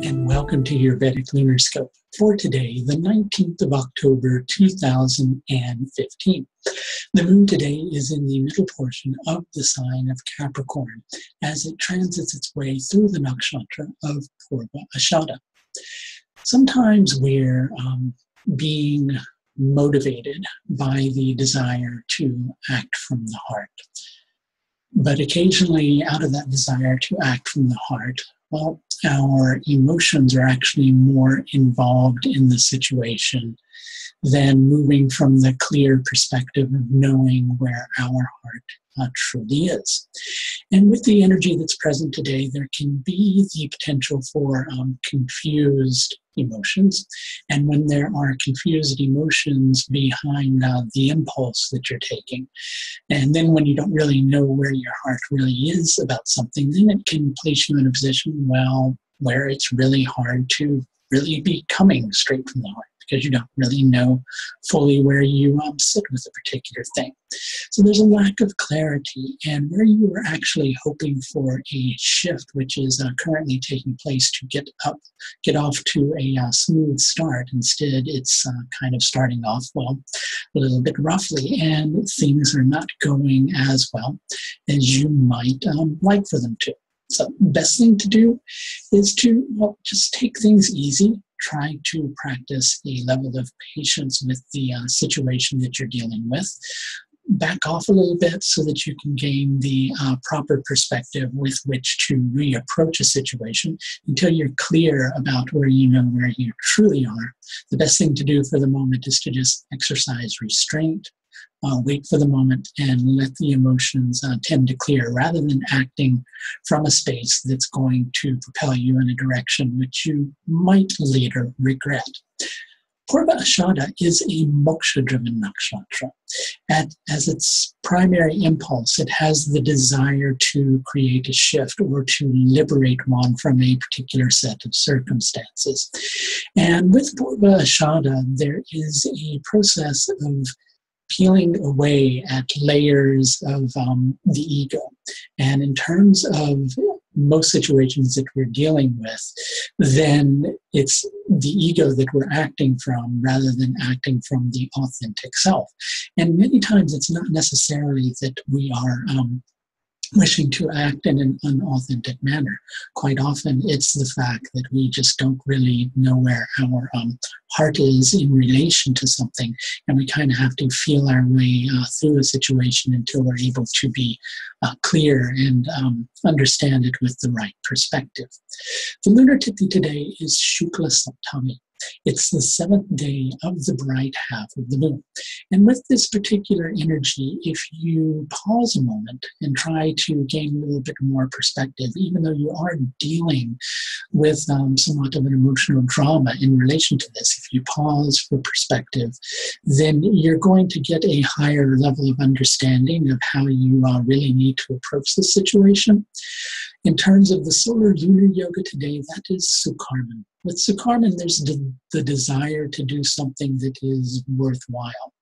and welcome to your Vedic Lunar Scope for today, the 19th of October, 2015. The moon today is in the middle portion of the sign of Capricorn as it transits its way through the nakshatra of Purva Ashadha. Sometimes we're being motivated by the desire to act from the heart. But occasionally, out of that desire to act from the heart, well, our emotions are actually more involved in the situation than moving from the clear perspective of knowing where our heart truly is. And with the energy that's present today, there can be the potential for confused emotions. And when there are confused emotions behind the impulse that you're taking, and then when you don't really know where your heart really is about something, then it can place you in a position, well, where it's really hard to really be coming straight from the heart, because you don't really know fully where you sit with a particular thing. So there's a lack of clarity, and where you were actually hoping for a shift, which is currently taking place to get off to a smooth start. Instead, it's kind of starting off, well, a little bit roughly, and things are not going as well as you might like for them to. So the best thing to do is to, well, just take things easy. Try to practice a level of patience with the situation that you're dealing with. Back off a little bit so that you can gain the proper perspective with which to reapproach a situation until you're clear about where you know where you truly are. The best thing to do for the moment is to just exercise restraint. Wait for the moment and let the emotions tend to clear rather than acting from a space that's going to propel you in a direction which you might later regret. Purva Ashadha is a moksha-driven nakshatra. As its primary impulse, it has the desire to create a shift or to liberate one from a particular set of circumstances. And with Purva Ashadha, there is a process of peeling away at layers of the ego. And in terms of most situations that we're dealing with, then it's the ego that we're acting from rather than acting from the authentic self. And many times it's not necessarily that we are wishing to act in an unauthentic manner. Quite often it's the fact that we just don't really know where our heart is in relation to something, and we kind of have to feel our way through a situation until we're able to be clear and understand it with the right perspective. The lunar tithi today is Shukla Saptami. It's the 7th day of the bright half of the moon. And with this particular energy, if you pause a moment and try to gain a little bit more perspective, even though you are dealing with somewhat of an emotional drama in relation to this, if you pause for perspective, then you're going to get a higher level of understanding of how you really need to approach the situation. In terms of the solar lunar yoga today, that is Sukarman. With Sukarman, there's the desire to do something that is worthwhile.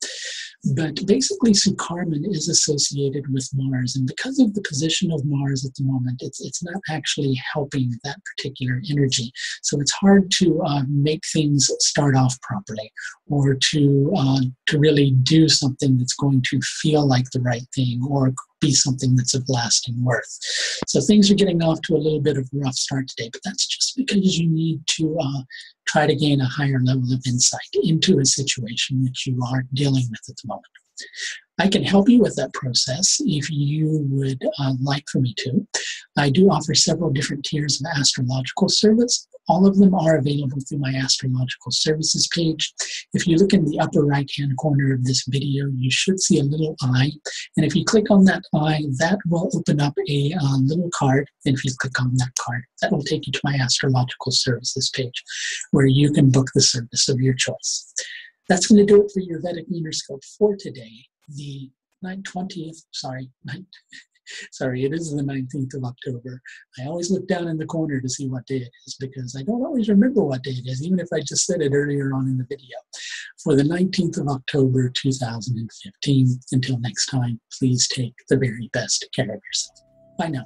But basically, Sukarman is associated with Mars. And because of the position of Mars at the moment, it's not actually helping that particular energy. So it's hard to make things start off properly, or to really do something that's going to feel like the right thing or be something that's of lasting worth. So things are getting off to a little bit of a rough start today, but that's just because you need to try to gain a higher level of insight into a situation that you are dealing with at the moment. I can help you with that process if you would like for me to. I do offer several different tiers of astrological service. All of them are available through my astrological services page. If you look in the upper right-hand corner of this video, you should see a little eye. And if you click on that eye, that will open up a little card. And if you click on that card, that will take you to my astrological services page, where you can book the service of your choice. That's going to do it for your Vedic Lunar Scope for today, the 20th, Sorry, it is the 19th of October. I always look down in the corner to see what day it is because I don't always remember what day it is, even if I just said it earlier on in the video. For the 19th of October, 2015. Until next time, please take the very best care of yourself. Bye now.